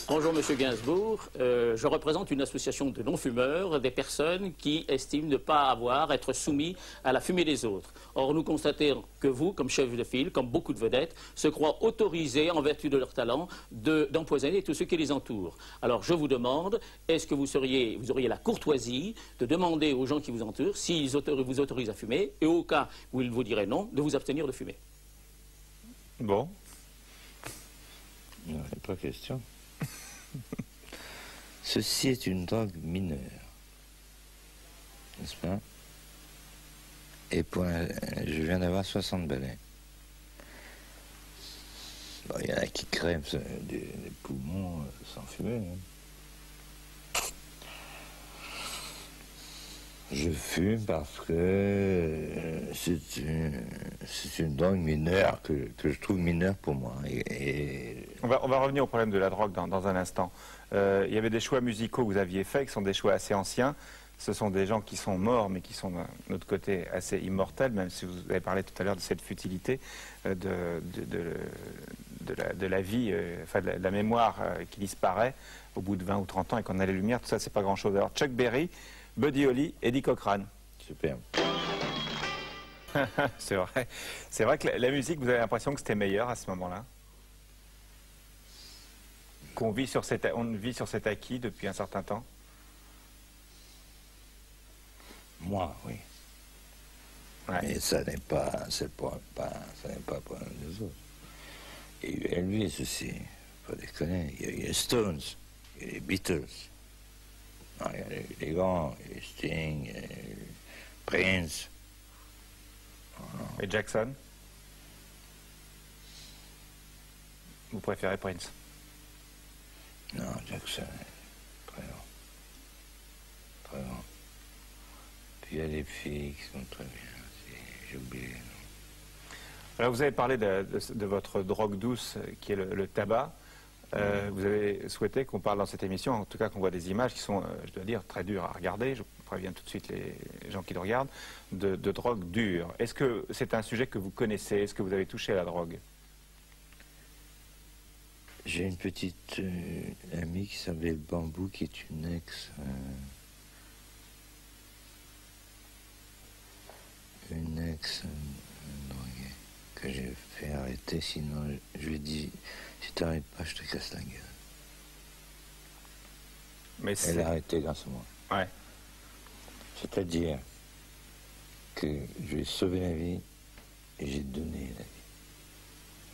Bonjour Monsieur Gainsbourg, je représente une association de non-fumeurs, des personnes qui estiment ne pas être soumis à la fumée des autres. Or nous constatons que vous, comme chef de file, comme beaucoup de vedettes, se croient autorisés, en vertu de leur talent, d'empoisonner tous ceux qui les entourent. Alors je vous demande, est-ce que vous auriez la courtoisie de demander aux gens qui vous entourent s'ils vous autorisent à fumer, et au cas où ils vous diraient non, de vous abstenir de fumer. Bon. Non, il n'est pas question. Ceci est une drogue mineure, n'est-ce pas? Et je viens d'avoir 60 balais. Bon, il y en a qui crèvent des poumons sans fumer. Hein. Je fume parce que c'est une drogue mineure que je trouve mineure pour moi. On va revenir au problème de la drogue dans un instant. Il y avait des choix musicaux que vous aviez faits, qui sont des choix assez anciens. Ce sont des gens qui sont morts, mais qui sont d'un autre côté assez immortels, même si vous avez parlé tout à l'heure de cette futilité de la vie, enfin de la mémoire qui disparaît au bout de 20 ou 30 ans et qu'on a les lumières, tout ça, c'est pas grand-chose. Alors Chuck Berry, Buddy Holly, Eddie Cochran. Super. C'est vrai. C'est vrai que la musique, vous avez l'impression que c'était meilleur à ce moment-là? On vit sur cet acquis depuis un certain temps? Moi, oui. Ouais. Mais ça n'est pas, ça n'est pas pour les autres. Il y a eu Elvis aussi, faut déconner. Il y a eu les Stones, il y a eu les Beatles. Non, il y a eu les grands, il y a eu Sting, il y a eu Prince. Et Jackson? Vous préférez Prince? Non, Jackson, très bon. Très bon. Puis il y a des filles qui sont très bien. J'ai oublié les noms. Alors vous avez parlé de votre drogue douce qui est le tabac. Vous avez souhaité qu'on parle dans cette émission, en tout cas qu'on voit des images qui sont, je dois dire, très dures à regarder. Je préviens tout de suite les gens qui le regardent, de drogue dure. Est-ce que c'est un sujet que vous connaissez? Est-ce que vous avez touché à la drogue? J'ai une petite amie qui s'appelait Bambou, qui est une ex... droguée que j'ai fait arrêter, sinon je lui ai dit, si tu n'arrêtes pas, je te casse la gueule. Mais elle a arrêté grâce à moi. Ouais. C'est-à-dire que je lui ai sauvé la vie et j'ai donné la vie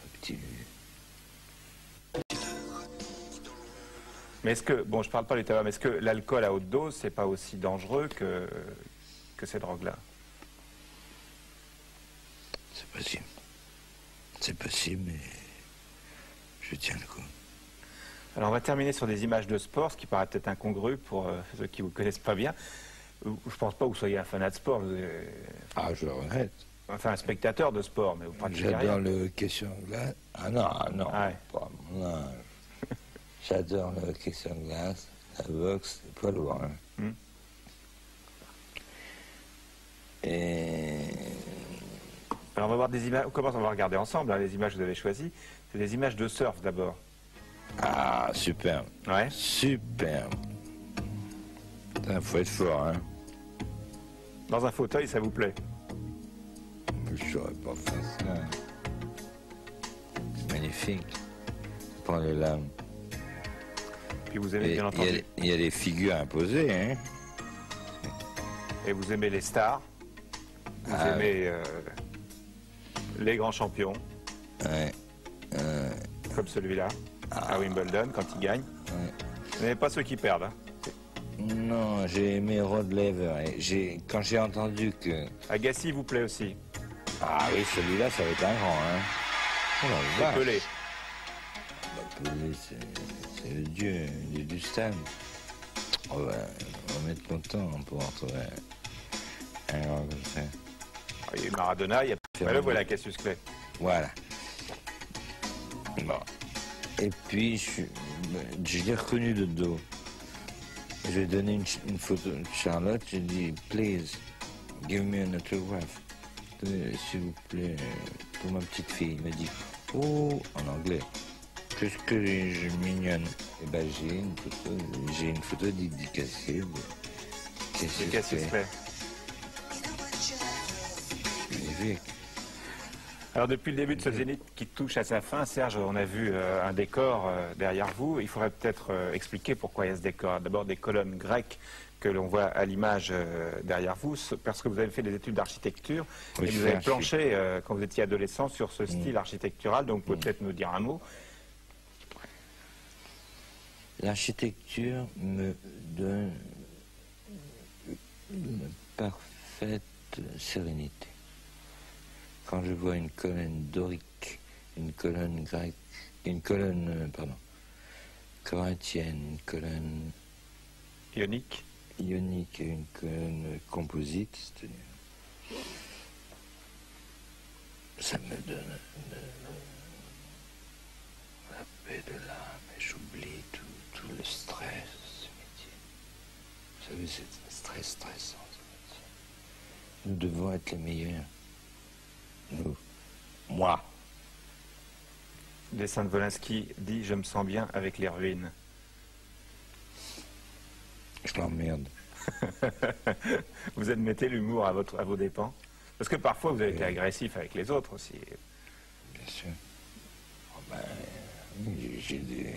au petit vieux. Mais est-ce que, bon, je parle pas du tabac, mais est-ce que l'alcool à haute dose, c'est pas aussi dangereux que ces drogues-là? C'est possible. C'est possible, mais je tiens le coup. Alors on va terminer sur des images de sport, ce qui paraît peut-être incongru pour ceux qui ne vous connaissent pas bien. Je pense pas que vous soyez un fanat de sport. Ah, je le regrette. Enfin, un spectateur de sport, mais vous pratiquez rien. J'adore le hockey sur glace. Ah non, ouais. Pas mon âge. J'adore le hockey sur glace, la boxe, c'est pas loin. Et... Alors on va voir des images, on va regarder ensemble hein, les images que vous avez choisies. C'est des images de surf d'abord. Ah, superbe. Ouais. Superbe. Il faut être fort, hein. Dans un fauteuil, ça vous plaît? Je saurais pas faire ça. C'est magnifique. Prends les lames. Puis vous aimez bien entendu. Il y a des figures imposées, hein. Et vous aimez les stars. Vous aimez les grands champions. Ouais. Comme celui-là, à Wimbledon, quand il gagne. Ouais. Vous n'aimez pas ceux qui perdent, hein? Non, j'ai aimé Rod Laver. Et quand j'ai entendu que... Agassi vous plaît aussi? Ah oui, celui-là, ça va être un grand, hein. Oh, c'est Pelé. Pelé, c'est le dieu du stand. On va être content pour retrouver un grand comme ça. Il y a eu Maradona, il y a... Ben le voilà, Cassius Clay. Voilà. Bon. Et puis, je l'ai reconnu de dos. Je lui ai donné une photo de Charlotte, j'ai dit, please, give me an autograph. S'il vous plaît, pour ma petite fille. Il m'a dit, oh, en anglais. Qu'est-ce que je mignonne? Eh ben, j'ai une photo d'Idi Cassier. Qu'est-ce qui se fait? Magnifique. Alors depuis le début de ce zénith qui touche à sa fin, Serge, on a vu un décor derrière vous. Il faudrait peut-être expliquer pourquoi il y a ce décor. D'abord des colonnes grecques que l'on voit à l'image derrière vous, parce que vous avez fait des études d'architecture Oui, et vous avez planché quand vous étiez adolescent sur ce style architectural, donc vous pouvez peut-être nous dire un mot. L'architecture me donne une parfaite sérénité. Quand je vois une colonne dorique, une colonne grecque, une colonne, corinthienne, une colonne Ionique et une colonne composite, c'est-à-dire, ça me donne la paix de l'âme et j'oublie tout le stress de ce métier. Vous savez, c'est très stressant ce métier. Nous devons être les meilleurs. Nous. Moi. Dessin de Wolinski dit « Je me sens bien avec les ruines ». Je l'emmerde. Vous admettez l'humour à vos dépens? Parce que parfois vous avez été agressif avec les autres aussi. Bien sûr. Oh ben, j'ai des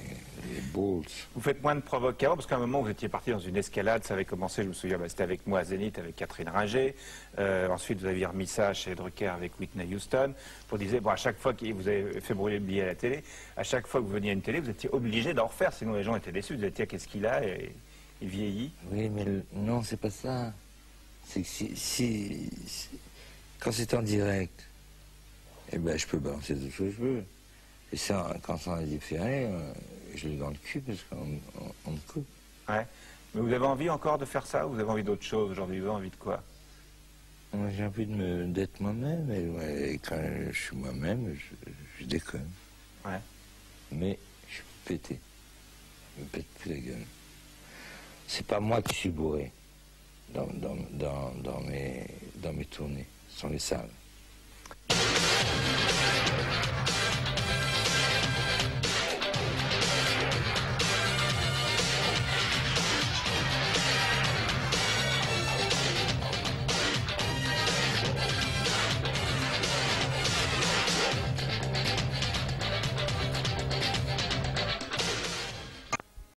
balls. Vous faites moins de provoques qu'avant, parce qu'à un moment vous étiez parti dans une escalade, ça avait commencé, je me souviens, c'était avec moi à Zénith, avec Catherine Ringer. Ensuite vous aviez remis ça chez Drucker avec Whitney Houston. Vous disiez, bon, à chaque fois que vous avez fait brûler le billet à la télé, à chaque fois que vous veniez à une télé, vous étiez obligé d'en refaire, sinon les gens étaient déçus. Vous étiez, qu'est-ce qu'il a? Et il vieillit. Oui, mais non, c'est pas ça. C'est que quand c'est en direct, eh ben, je peux balancer tout ce que je veux. Et ça, quand ça est différé, je l'ai dans le cul parce qu'on me coupe. Ouais. Mais vous avez envie encore de faire ça ou vous avez envie d'autre chose aujourd'hui? Vous avez envie de quoi? Moi, j'ai envie d'être moi-même. Et quand je suis moi-même, je déconne. Ouais. Mais je suis pété. Je me pète plus la gueule. C'est pas moi qui suis bourré dans mes tournées. Ce sont les salles.